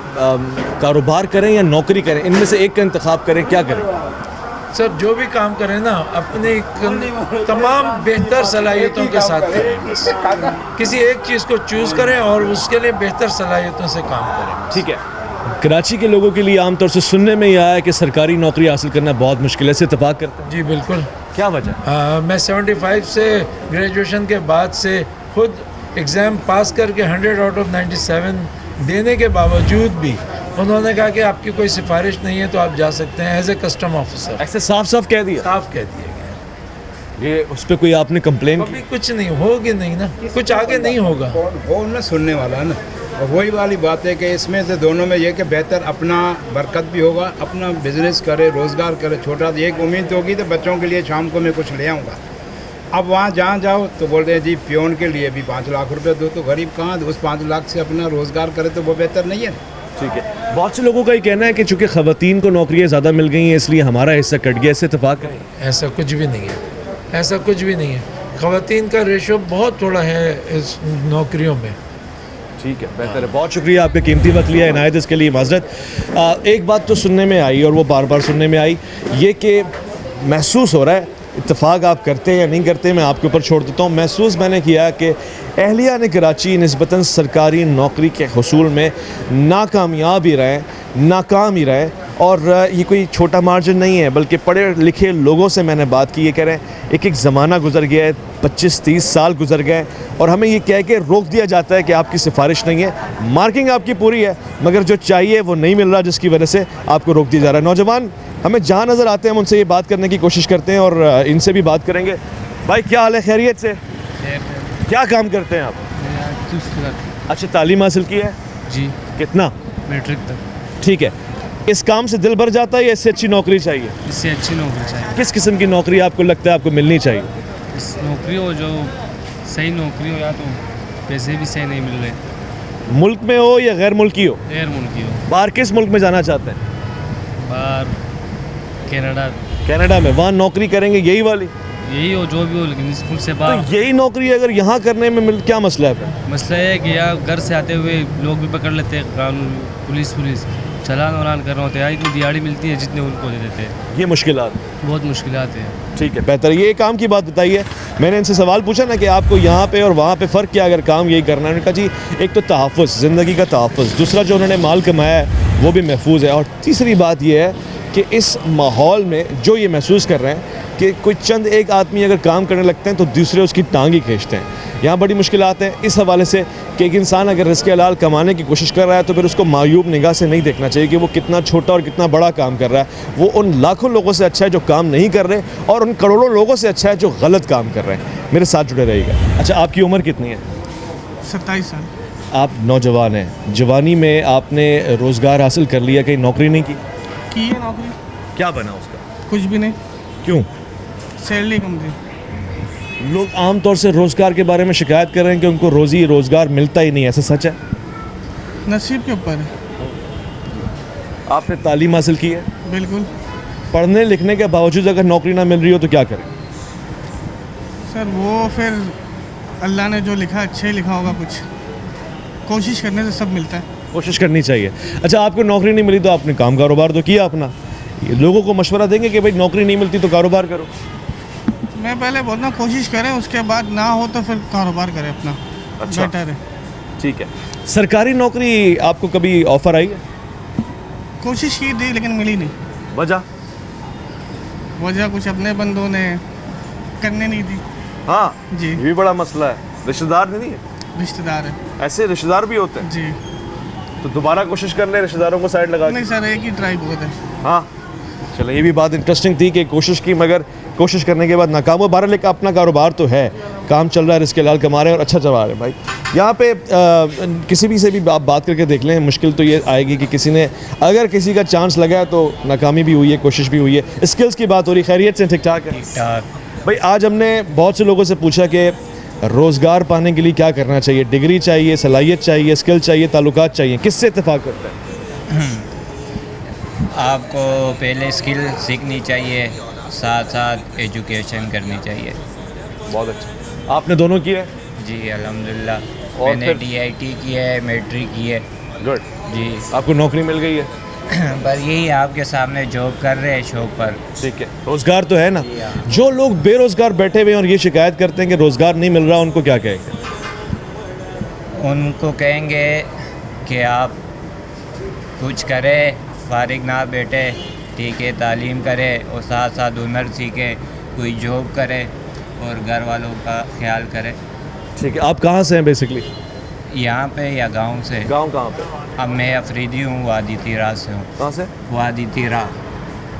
कारोबार करें या नौकरी करें, इनमें से एक का इंतखाब करें, क्या करें? सर जो भी काम करें ना अपनी तमाम बेहतर सलाहियतों के साथ करें, बस किसी एक चीज़ को चूज़ करें और उसके लिए बेहतर सलाहियतों से काम करें। ठीक है। कराची के लोगों के लिए आमतौर से सुनने में यह आया कि सरकारी नौकरी हासिल करना बहुत मुश्किल है, इससे इत्तेफाक करते हैं? जी बिल्कुल। क्या वजह? मैं 75 से ग्रेजुएशन के बाद से खुद एग्ज़ाम पास करके 100 आउट ऑफ 97 देने के बावजूद भी उन्होंने कहा कि आपकी कोई सिफारिश नहीं है तो आप जा सकते हैं एज ए कस्टम ऑफिसर। ऐसे साफ साफ कह दिया? साफ कह दिया गया। ये उस पर कोई आपने कंप्लेन अभी कुछ नहीं होगी, नहीं ना, कुछ आगे नहीं होगा। हो ना सुनने वाला ना, और वही वाली बात है कि इसमें से दोनों में ये कि बेहतर अपना बरकत भी होगा, अपना बिजनेस करे, रोज़गार करे, छोटा एक उम्मीद होगी तो बच्चों के लिए शाम को मैं कुछ ले आऊँगा। अब वहाँ जहाँ जाओ तो बोलते हैं जी पियोन के लिए भी 5 लाख रुपए दो, तो गरीब कहाँ उस 5 लाख से अपना रोज़गार करे, तो वो बेहतर नहीं है। ठीक है। बहुत से लोगों का ये कहना है कि चूंकि ख़वातीन को नौकरियाँ ज़्यादा मिल गई हैं इसलिए हमारा हिस्सा कट गया, इससे इत्तेफाक है? ऐसा कुछ भी नहीं है, ऐसा कुछ भी नहीं है। ख़वातीन का रेशो बहुत थोड़ा है इस नौकरियों में। ठीक है, बेहतर है। बहुत शुक्रिया, आपके कीमती वक्त लिया इनायत, इसके लिए माजरत। एक बात तो सुनने में आई और वो बार बार सुनने में आई, ये कि महसूस हो रहा है, इत्तेफाक आप करते हैं या नहीं करते मैं आपके ऊपर छोड़ देता हूँ, महसूस मैंने किया कि अहलिया ने कराची निस्बतन सरकारी नौकरी के हसूल में नाकामयाब ही रहे, नाकाम ही रहे। और ये कोई छोटा मार्जिन नहीं है, बल्कि पढ़े लिखे लोगों से मैंने बात की, ये कह रहे हैं एक ज़माना गुजर गया है, 25-30 साल गुजर गए और हमें ये कह के रोक दिया जाता है कि आपकी सिफारिश नहीं है, मार्किंग आपकी पूरी है मगर जो चाहिए वो नहीं मिल रहा, जिसकी वजह से आपको रोक दिया जा रहा है। नौजवान हमें जहाँ नज़र आते हैं हम उनसे ये बात करने की कोशिश करते हैं और इनसे भी बात करेंगे। भाई क्या हाल है, खैरियत से? क्या काम करते हैं आप? अच्छा, तालीम हासिल की है? जी। कितना? मैट्रिक तक। ठीक है। इस काम से दिल भर जाता है या इससे अच्छी नौकरी चाहिए? इससे अच्छी नौकरी चाहिए। किस किस्म की नौकरी आपको लगता है आपको मिलनी चाहिए? इस नौकरी हो जो सही नौकरी हो, या तो पैसे भी सही नहीं मिल रहे, मुल्क में हो या गैर मुल्की हो? गैर मुल्की हो। बाहर किस मुल्क में जाना चाहते हैं? बाहर कनाडा। कनाडा में? वहाँ नौकरी करेंगे यही वाली? यही हो जो भी हो, लेकिन इस मुल्क से बाहर। तो यही नौकरी अगर यहाँ करने में मिल, क्या मसला है? मसला ये है कि यहाँ घर से आते हुए लोग भी पकड़ लेते हैं, कानून पुलिस चलान वलान कर रहे होते हैं, इतनी दिहाड़ी मिलती है जितने उनको दे देते हैं। ये मुश्किलात, बहुत मुश्किलात हैं। ठीक है, बेहतर ये काम की बात बताइए। मैंने इनसे सवाल पूछा ना कि आपको यहाँ पे और वहाँ पे फ़र्क क्या अगर काम यही करना है, उन्होंने कहा जी एक तो तहफ़्फ़ुज़, ज़िंदगी का तहफ़्फ़ुज़, दूसरा जो उन्होंने माल कमाया है वो भी महफूज है, और तीसरी बात ये है कि इस माहौल में जो ये महसूस कर रहे हैं कि कोई चंद एक आदमी अगर काम करने लगते हैं तो दूसरे उसकी टांग ही खींचते हैं। यहाँ बड़ी मुश्किलात हैं इस हवाले से कि एक इंसान अगर रिज़्क़ हलाल कमाने की कोशिश कर रहा है तो फिर उसको मायूब निगाह से नहीं देखना चाहिए कि वो कितना छोटा और कितना बड़ा काम कर रहा है। वो उन लाखों लोगों से अच्छा है जो काम नहीं कर रहे, और उन करोड़ों लोगों से अच्छा है जो गलत काम कर रहे हैं। मेरे साथ जुड़े रहिएगा। अच्छा, आपकी उम्र कितनी है? 27 साल। आप नौजवान हैं, जवानी में आपने रोज़गार हासिल कर लिया, कहीं नौकरी नहीं की है नौकरी? क्या बना उसका? कुछ भी नहीं। क्यों? सैलरी कम थी। लोग आम तौर से रोज़गार के बारे में शिकायत कर रहे हैं कि उनको रोज़ी रोज़गार मिलता ही नहीं, ऐसा सच है? नसीब के ऊपर है। आपने तालीम हासिल की है? बिल्कुल। पढ़ने लिखने के बावजूद अगर नौकरी ना मिल रही हो तो क्या करें? सर वो फिर अल्लाह ने जो लिखा अच्छा ही लिखा होगा, कुछ कोशिश करने से सब मिलता है। कोशिश करनी चाहिए। अच्छा, आपको नौकरी नहीं मिली तो आपने काम कारोबार तो किया अपना, लोगों को मशवरा देंगे कि भाई नौकरी नहीं मिलती तो कारोबार करो? मैं पहले बोलता कोशिश करें, उसके बाद ना हो तो फिर कारोबार करें अपना। अच्छा, बेटर है। ठीक है। सरकारी नौकरी आपको कभी ऑफर आई है? कोशिश की थी लेकिन मिली नहीं। वजह? वजह कुछ अपने बंदों ने करने नहीं दी। हाँ जी। ये भी बड़ा मसला है, रिश्तेदार नहीं है, रिश्तेदार है ऐसे रिश्तेदार भी होते हैं। जी। तो दोबारा कोशिश कर ले रिश्तेदारों को साइड लगा के। नहीं सर, एक ही ट्राई बहुत है। हाँ चलो, ये भी बात इंटरेस्टिंग थी कि कोशिश की मगर कोशिश करने के बाद नाकाम हो। बारह लेकर अपना कारोबार तो है, काम चल रहा है, इसके लाल कमा रहे हैं और अच्छा चला रहे हैं भाई। यहाँ पे किसी भी से भी आप बात करके देख लें, मुश्किल तो ये आएगी कि किसी ने अगर किसी का चांस लगा है तो नाकामी भी हुई है, कोशिश भी हुई है। स्किल्स की बात हो रही, खैरियत से? ठीक ठाक है। भाई आज हमने बहुत से लोगों से पूछा कि रोज़गार पाने के लिए क्या करना चाहिए, डिग्री चाहिए, सलाहियत चाहिए, स्किल चाहिए, ताल्लुकात चाहिए, किससे इत्तेफाक करता है? आपको पहले स्किल सीखनी चाहिए, साथ साथ एजुकेशन करनी चाहिए। बहुत अच्छा, आपने दोनों किए? जी अल्हम्दुलिल्लाह, और मैंने फिर? DIT की है, मैट्रिक की है। गुड जी। आपको नौकरी मिल गई है? पर यही आपके सामने जॉब कर रहे हैं शौक पर। ठीक है, रोज़गार तो है ना। जो लोग बेरोज़गार बैठे हुए हैं और ये शिकायत करते हैं कि रोज़गार नहीं मिल रहा, उनको क्या कहेंगे? उनको कहेंगे कि आप कुछ करें, फारिग ना बैठे, ठीक है, तालीम करें और साथ साथ हुनर सीखें, कोई जॉब करें और घर वालों का ख्याल करें। ठीक है, आप कहाँ से हैं बेसिकली? यहाँ पे या गांव से? गांव कहाँ पे? अब मैं अफरीदी हूँ, वादी तीरा से हूँ। कहाँ से? वादी तीरा।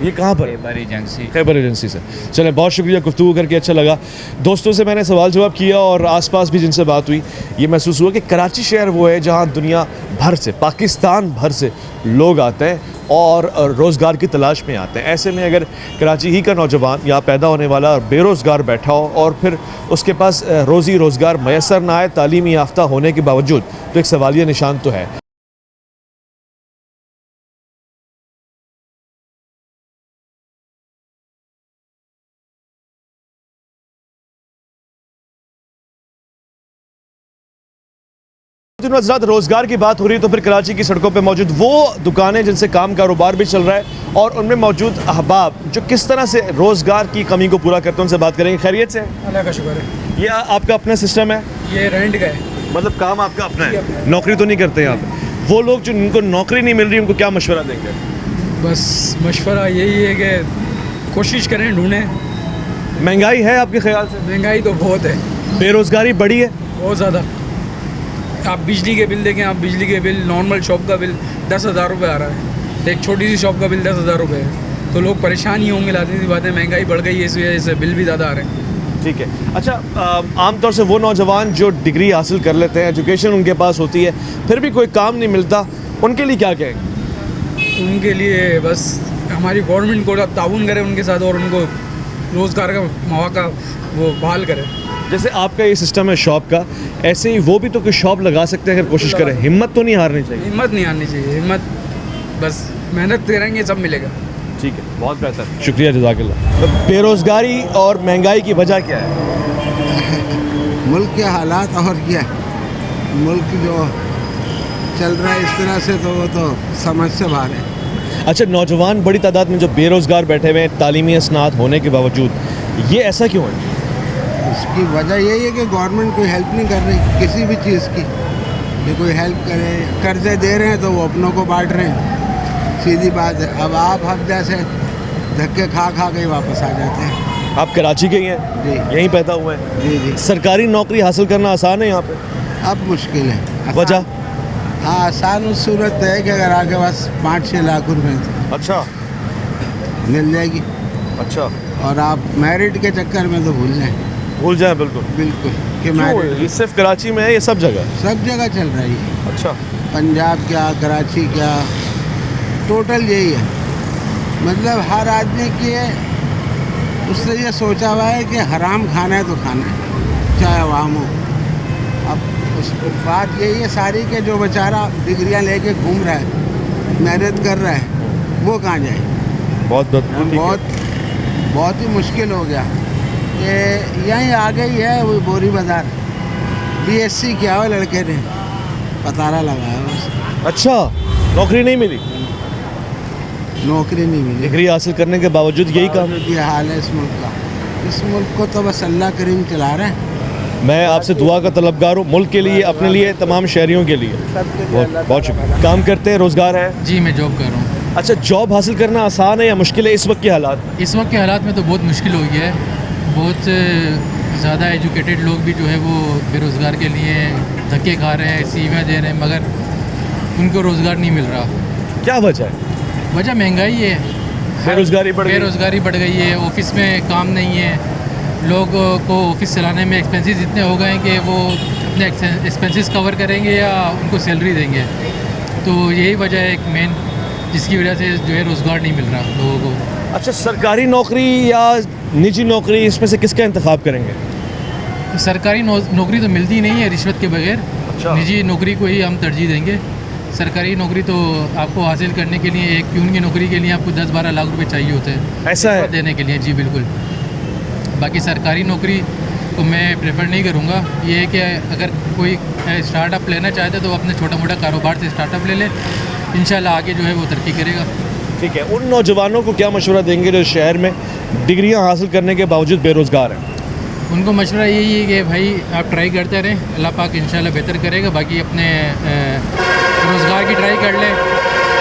ये कहाँ पर? खैबर एजेंसी। खैबर एजेंसी से। चलें, बहुत शुक्रिया, गुफ्तगू करके अच्छा लगा। दोस्तों से मैंने सवाल जवाब किया और आसपास भी जिनसे बात हुई, ये महसूस हुआ कि कराची शहर वो है जहाँ दुनिया भर से, पाकिस्तान भर से लोग आते हैं और रोज़गार की तलाश में आते हैं। ऐसे में अगर कराची ही का नौजवान यहाँ पैदा होने वाला और बेरोज़गार बैठा हो और फिर उसके पास रोज़ी रोज़गार मैसर ना आए तालीमी याफ्ता होने के बावजूद, तो एक सवालिया निशान तो है। रोज़गार की बात हो रही है तो फिर कराची की सड़कों पे मौजूद वो दुकानें जिनसे काम कारोबार भी चल रहा है और उनमें मौजूद अहबाब जो किस तरह से रोज़गार की कमी को पूरा करते हैं, उनसे बात करेंगे। खैरियत से? अल्लाह का शुक्र है। ये आपका अपना सिस्टम है? ये रेंट का है। मतलब काम आपका अपना है, नौकरी तो नहीं करते यहाँ पे? वो लोग जो जिनको नौकरी नहीं मिल रही, उनको क्या मशवरा देंगे? बस मशवरा यही है कि कोशिश करें, ढूंढें। महंगाई है आपके ख्याल से? महंगाई तो बहुत है। बेरोज़गारी बढ़ी है? बहुत ज़्यादा। आप बिजली के बिल देखें, आप बिजली के बिल, नॉर्मल शॉप का बिल 10,000 रुपये आ रहा है, एक छोटी सी शॉप का बिल 10,000 रुपये है। तो लोग परेशान ही होंगे, लाती सी बात है, महंगाई बढ़ गई है, इस वजह से बिल भी ज़्यादा आ रहे हैं। ठीक है। अच्छा, आमतौर से वो नौजवान जो डिग्री हासिल कर लेते हैं, एजुकेशन उनके पास होती है, फिर भी कोई काम नहीं मिलता, उनके लिए क्या कहेंगे? उनके लिए बस हमारी गवर्नमेंट को ताउन करे उनके साथ और उनको रोज़गार का मौका वो बहाल करे। जैसे आपका ये सिस्टम है शॉप का, ऐसे ही वो भी तो कोई शॉप लगा सकते हैं अगर कोशिश करें। हिम्मत तो नहीं हारनी चाहिए? हिम्मत नहीं हारनी चाहिए, हिम्मत, बस मेहनत करेंगे सब मिलेगा। ठीक है, बहुत बेहतर, शुक्रिया, जज़ाकल्लाह। तो बेरोज़गारी और महंगाई की वजह क्या है? मुल्क के हालात और क्या, मुल्क जो चल रहा है इस तरह से तो वो तो समझ से बाहर है। अच्छा, नौजवान बड़ी तादाद में जो बेरोज़गार बैठे हुए हैं तालीमी असनाद होने के बावजूद, ये ऐसा क्यों है? इसकी वजह यही है कि गवर्नमेंट कोई हेल्प नहीं कर रही किसी भी चीज़ की, कि कोई हेल्प करे। कर्जे दे रहे हैं तो वो अपनों को बांट रहे हैं, सीधी बात है। अब आप हम जैसे धक्के खा खा के वापस आ जाते हैं। आप कराची के ही हैं? जी। यहीं पैदा हुए हैं? जी जी। सरकारी नौकरी हासिल करना आसान है यहाँ पे? अब मुश्किल है। वजह? हाँ, आसान उस सूरत है कि अगर आपके पास 5-6 लाख रुपए अच्छा मिल जाएगी। अच्छा। और आप मैरिट के चक्कर में तो भूल जाए बिल्कुल बिल्कुल कि ये सिर्फ कराची में है, ये सब जगह चल रही है। अच्छा। पंजाब क्या, कराची क्या, टोटल यही है। मतलब हर आदमी की उससे ये सोचा हुआ है कि हराम खाना है तो खाना है, चाहे अवाम हो। अब उस बात यही है सारी के जो बेचारा डिग्रियां लेके घूम रहा है, मेहनत कर रहा है, वो कहाँ जाए? बहुत ही मुश्किल हो गया। ये यहीं आ गई है वो बोरी बाज़ार, BSc किया हुआ लड़के ने, पतारा लगाया बस। अच्छा, नौकरी नहीं मिली? नौकरी नहीं मिली। डिग्री हासिल करने के बावजूद यही काम? ये हाल है इस मुल्क का। इस मुल्क को तो बस अल्लाह करीम चला रहे हैं। मैं आपसे दुआ का तलबगार हूँ, मुल्क के लिए, अपने लिए, तमाम शहरियों के लिए। बहुत शुक्रिया। काम करते हैं, रोज़गार है? जी, मैं जॉब कर रहा हूँ। अच्छा, जॉब हासिल करना आसान है या मुश्किल है इस वक्त के हालात में? इस वक्त के हालात में तो बहुत मुश्किल हो गया है, बहुत ज़्यादा एजुकेटेड लोग भी जो है वो बेरोज़गार के लिए धक्के खा रहे हैं, सीवियाँ दे रहे हैं, मगर उनको रोज़गार नहीं मिल रहा। क्या वजह है? वजह महंगाई है, बेरोज़गारी बढ़ गई है, ऑफिस में काम नहीं है, लोगों को ऑफिस चलाने में एक्सपेंसेस इतने हो गए हैं कि वो अपने एक्सपेंसेस कवर करेंगे या उनको सैलरी देंगे। तो यही वजह है एक मेन, जिसकी वजह से जो है रोज़गार नहीं मिल रहा लोगों को। अच्छा, सरकारी नौकरी या निजी नौकरी, इसमें से किसका इंतखाब करेंगे? सरकारी नौकरी तो मिलती नहीं है रिश्वत के बगैर। अच्छा। निजी नौकरी को ही हम तरजीह देंगे। सरकारी नौकरी तो आपको हासिल करने के लिए, एक प्यून की नौकरी के लिए आपको 10-12 लाख रुपए चाहिए होते हैं ऐसा है देने के लिए। जी बिल्कुल। बाकी सरकारी नौकरी को मैं प्रेफर नहीं करूँगा। ये है कि अगर कोई स्टार्टअप लेना चाहता है तो अपने छोटा मोटा कारोबार से स्टार्टअप ले ले, इंशाल्लाह आगे जो है वो तरक्की करेगा। ठीक है, उन नौजवानों को क्या मशवरा देंगे जो शहर में डिग्रियां हासिल करने के बावजूद बेरोज़गार हैं? उनको मशवरा यही है कि भाई आप ट्राई करते रहें, अल्लाह पाक इंशाल्लाह बेहतर करेगा। बाकी अपने रोज़गार की ट्राई कर लें,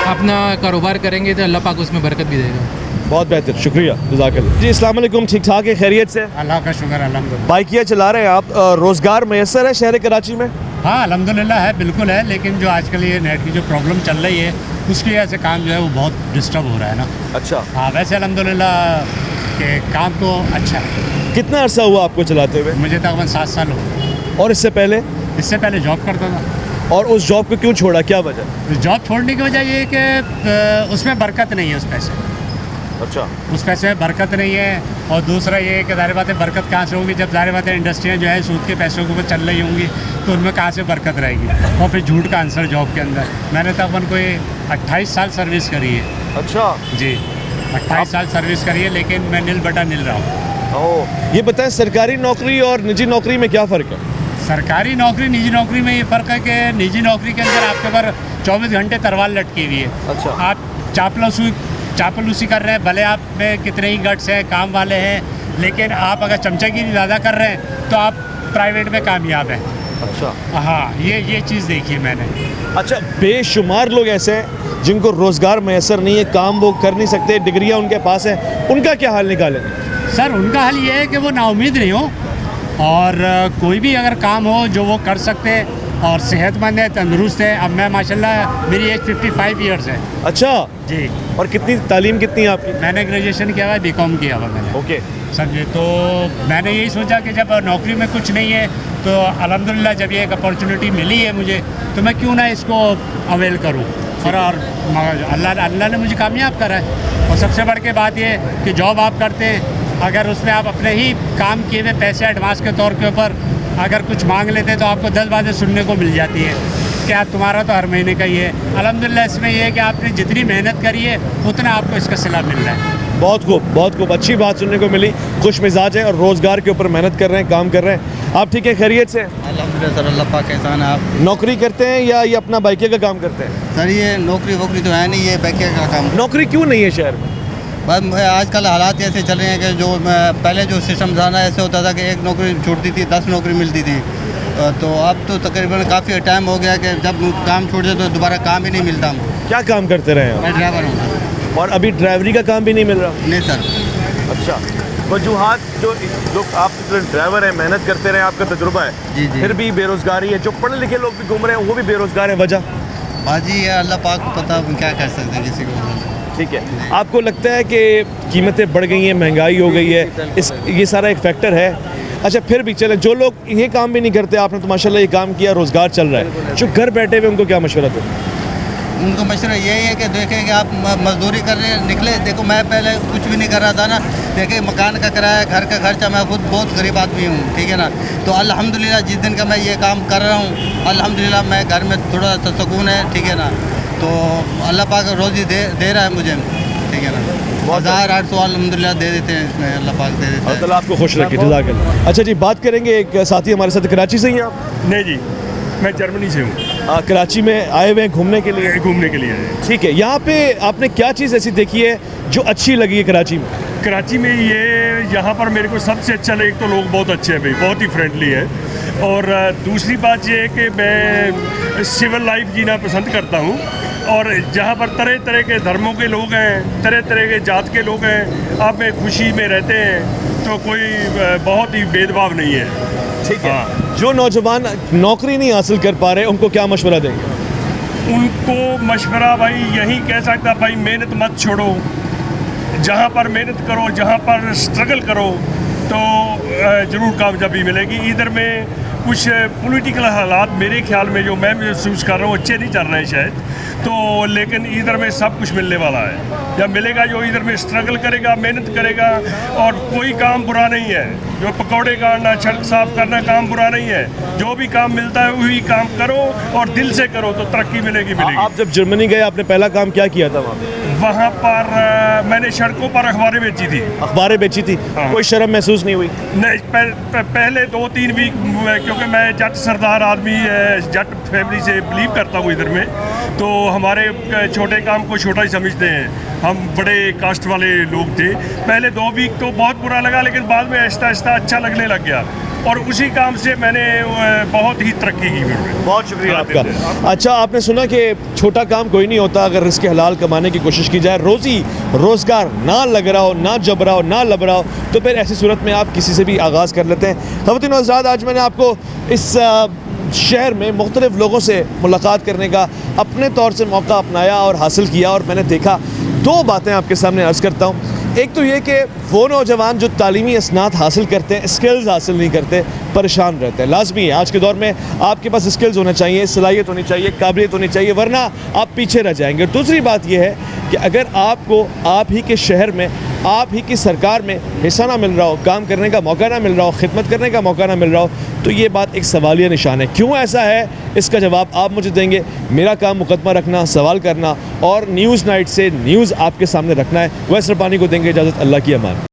अपना कारोबार करेंगे तो अल्लाह पाक उसमें बरकत भी देगा। बहुत बेहतर, शुक्रिया, जज़ाकल्लाह। जी अस्सलाम वालेकुम, ठीक ठाक है, खैरियत से? अल्लाह का शुक्र, अल्हम्दुलिल्लाह। बाइकियाँ चला रहे हैं आप, रोज़गार मैसर है शहर कराची में? हाँ अल्हम्दुलिल्लाह है, बिल्कुल है, लेकिन जो आजकल ये नेट की जो प्रॉब्लम चल रही है उसकी वजह से काम जो है वो बहुत डिस्टर्ब हो रहा है ना। अच्छा। हाँ वैसे अल्हम्दुलिल्लाह के काम तो अच्छा है। कितना अर्सा हुआ आपको चलाते हुए? मुझे तकरीबन 7 साल हो गए। और इससे पहले? इससे पहले जॉब करता था। और उस जॉब को क्यों छोड़ा, क्या वजह? जॉब छोड़ने की वजह ये है कि उसमें बरकत नहीं है उस पैसे। अच्छा। उस पैसे में बरकत नहीं है, और दूसरा ये है कि ज़ाहिर बात है बरकत कहाँ से होगी जब ज़ाहिर बात है इंडस्ट्रियाँ जो है सूद के पैसों के ऊपर चल रही होंगी, तो उनमें कहाँ से बरकत रहेगी। और फिर झूठ का आंसर जॉब के अंदर। मैंने तकरीबन कोई 28 साल सर्विस करी है। अच्छा जी, 28 साल सर्विस करी है, लेकिन मैं निल बटा निल रहा हूँ। ओह, ये बताएं सरकारी नौकरी और निजी नौकरी में क्या फ़र्क है? सरकारी नौकरी निजी नौकरी में ये फ़र्क है कि निजी नौकरी के अंदर आपके ऊपर 24 घंटे तरवाल लटकी हुई है। अच्छा। आप चापलूसी कर रहे हैं, भले आप में कितने ही गट्स हैं, काम वाले हैं, लेकिन आप अगर चमचागिरी ज़्यादा कर रहे हैं तो आप प्राइवेट में कामयाब हैं। अच्छा। हाँ, ये चीज़ देखी है मैंने। अच्छा, बेशुमार लोग ऐसे हैं जिनको रोज़गार मैसर नहीं है, काम वो कर नहीं सकते, डिग्रियां उनके पास हैं, उनका क्या हाल निकालेंगे? सर उनका हल ये है कि वो नाउम्मीद नहीं हो, और कोई भी अगर काम हो जो वो कर सकते हैं और सेहतमंद है, तंदुरुस्त है। अब मैं माशाल्लाह मेरी एज 55 ईयर्स है। अच्छा जी। और कितनी तालीम कितनी है आपकी? मैंने ग्रेजुएशन किया हुआ है, बीकॉम किया हुआ मैंने। ओके समझे। तो मैंने यही सोचा कि जब नौकरी में कुछ नहीं है तो अल्हम्दुलिल्लाह जब ये एक अपॉर्चुनिटी मिली है मुझे, तो मैं क्यों ना इसको अवेल करूँ। और अल्लाह ने मुझे कामयाब करा है। और सबसे बड़ के बात ये कि जॉब आप करते हैं, अगर उसमें आप अपने ही काम किए हुए पैसे एडवांस के तौर के ऊपर अगर कुछ मांग लेते हैं तो आपको 10 बातें सुनने को मिल जाती है। क्या तुम्हारा तो हर महीने का ही है। अल्हम्दुलिल्लाह इसमें यह है कि आपने जितनी मेहनत करी है उतना आपको इसका सिला मिल रहा है। बहुत खूब, अच्छी बात सुनने को मिली। खुश मिजाज हैं और रोज़गार के ऊपर मेहनत कर रहे हैं, काम कर रहे हैं। आप ठीक है, खैरियत से? अल्हम्दुलिल्लाह सर, अल्लाह पाक एहसान है। आप नौकरी करते हैं या ये अपना बाइकिया का काम करते हैं? सर ये नौकरी वोकरी तो है नहीं, ये बाइकिया का काम। नौकरी क्यों नहीं है शहर में? बस आजकल हालात ऐसे चल रहे हैं कि जो पहले जो सिस्टम था ना, ऐसे होता था कि एक नौकरी छूटती थी 10 नौकरी मिलती थी। तो अब तो तकरीबन काफ़ी टाइम हो गया कि जब काम छूट जाए तो दोबारा काम ही नहीं मिलता। क्या काम करते रहे हैं? मैं ड्राइवर हूँ। और अभी ड्राइवरी का काम भी नहीं मिल रहा? नहीं सर। अच्छा, वजूहात जो लोग, आप ड्राइवर हैं, मेहनत करते रहे, आपका तजुर्बा है, जी जी, फिर भी बेरोज़गारी है। जो पढ़े लिखे लोग भी घूम रहे हैं वो भी बेरोज़गार है, वजह? बाजी है, अल्लाह पाक को पता, क्या कर सकते हैं किसी को। ठीक है, आपको लगता है कि कीमतें बढ़ गई हैं, महंगाई हो गई है, ये सारा एक फैक्टर है? अच्छा, फिर भी चले, जो लोग ये काम भी नहीं करते, आपने तो माशाल्लाह ये काम किया, रोज़गार चल रहा है, जो घर बैठे हुए उनको क्या मशवरा दो? उनको मशवरा यही है कि देखें कि आप मजदूरी करने निकले। देखो मैं पहले कुछ भी नहीं कर रहा था ना, देखें मकान का किराया, घर का खर्चा, मैं खुद बहुत गरीब आदमी हूँ, ठीक है ना। तो अल्हम्दुलिल्लाह जिस दिन का मैं ये काम कर रहा हूँ, अल्हम्दुलिल्लाह मैं घर में थोड़ा सा सुकून है, ठीक है ना। तो अल्लाह पाक रोज़ी दे रहा है मुझे, ठीक है ना। 1800 अल्हम्दुलिल्लाह दे देते हैं इसमें, अल्लाह पाक दे देते हैं। अल्लाह आपको खुश रखे, जज़ाकल्लाह। अच्छा जी, बात करेंगे, एक साथी हमारे साथ, कराची से ही हैं आप? नहीं जी, मैं जर्मनी से हूँ। कराची में आए हुए हैं घूमने के लिए? घूमने के लिए। ठीक है, यहाँ पे आपने क्या चीज़ ऐसी देखी है जो अच्छी लगी है कराची में? कराची में ये यहाँ पर मेरे को सबसे अच्छा लगे, एक तो लोग बहुत अच्छे हैं भाई, बहुत ही फ्रेंडली है। और दूसरी बात ये है कि मैं सिविल लाइफ जीना पसंद करता हूँ, और जहाँ पर तरह तरह के धर्मों के लोग हैं, तरह तरह के जात के लोग हैं, आप में खुशी में रहते हैं, तो कोई बहुत ही भेदभाव नहीं है। ठीक है। जो नौजवान नौकरी नहीं हासिल कर पा रहे, उनको क्या मशवरा देंगे? उनको मशवरा भाई यही कह सकता, भाई मेहनत मत छोड़ो, जहाँ पर मेहनत करो, जहाँ पर स्ट्रगल करो तो ज़रूर कामयाबी मिलेगी। इधर में कुछ पॉलिटिकल हालात मेरे ख्याल में जो मैं महसूस कर रहा हूँ अच्छे नहीं चल रहे हैं शायद, तो लेकिन इधर में सब कुछ मिलने वाला है। जब मिलेगा, जो इधर में स्ट्रगल करेगा, मेहनत करेगा, और कोई काम बुरा नहीं है। जो पकौड़े काटना, सड़क साफ करना काम बुरा नहीं है। जो भी काम मिलता है वही काम करो और दिल से करो तो तरक्की मिलेगी। आप जब जर्मनी गए, आपने पहला काम क्या किया था वहाँ? वहाँ पर मैंने सड़कों पर अखबारें बेची थी। अखबारें बेची थी? हाँ। कोई शर्म महसूस नहीं हुई? नहीं, पहले 2-3 वीक, क्योंकि मैं जट सरदार आदमी, जट फैमिली से बिलीव करता हूँ इधर में, तो हमारे छोटे काम को छोटा ही समझते हैं। हम बड़े कास्ट वाले लोग थे। पहले 2 वीक तो बहुत बुरा लगा, लेकिन बाद में आहिस्ता आहिस्ता अच्छा लगने लग गया, और उसी काम से मैंने बहुत ही तरक्की की। बहुत शुक्रिया आपका। अच्छा, आपने सुना कि छोटा काम कोई नहीं होता अगर रिस्क हलाल कमाने की कोशिश की जाए, रोज़ी रोज़गार ना लग रहा हो, ना जब रहा हो, ना लब रहा हो, तो फिर ऐसी सूरत में आप किसी से भी आगाज़ कर लेते हैं। ख़वातीन और हज़रात, आज मैंने आपको इस शहर में मुख्तलिफ़ लोगों से मुलाकात करने का अपने तौर से मौका अपनाया और हासिल किया, और मैंने देखा 2 बातें आपके सामने अर्ज़ करता हूँ। एक तो ये कि वो नौजवान जो तालीमी असनाद हासिल करते हैं, स्किल्स हासिल नहीं करते, परेशान रहते हैं। लाजमी है आज के दौर में आपके पास स्किल्स होना चाहिए, सलाहियत होनी चाहिए, काबिलियत होनी चाहिए, वरना आप पीछे रह जाएंगे। दूसरी बात यह है कि अगर आपको आप ही के शहर में, आप ही की सरकार में हिस्सा ना मिल रहा हो, काम करने का मौका ना मिल रहा हो, खिदमत करने का मौका ना मिल रहा हो, तो ये बात एक सवालिया निशान है। क्यों ऐसा है, इसका जवाब आप मुझे देंगे। मेरा काम मुकदमा रखना, सवाल करना और न्यूज़ नाइट से न्यूज़ आपके सामने रखना है। वैस रब्बानी को देंगे इजाज़त। अल्लाह की अमान।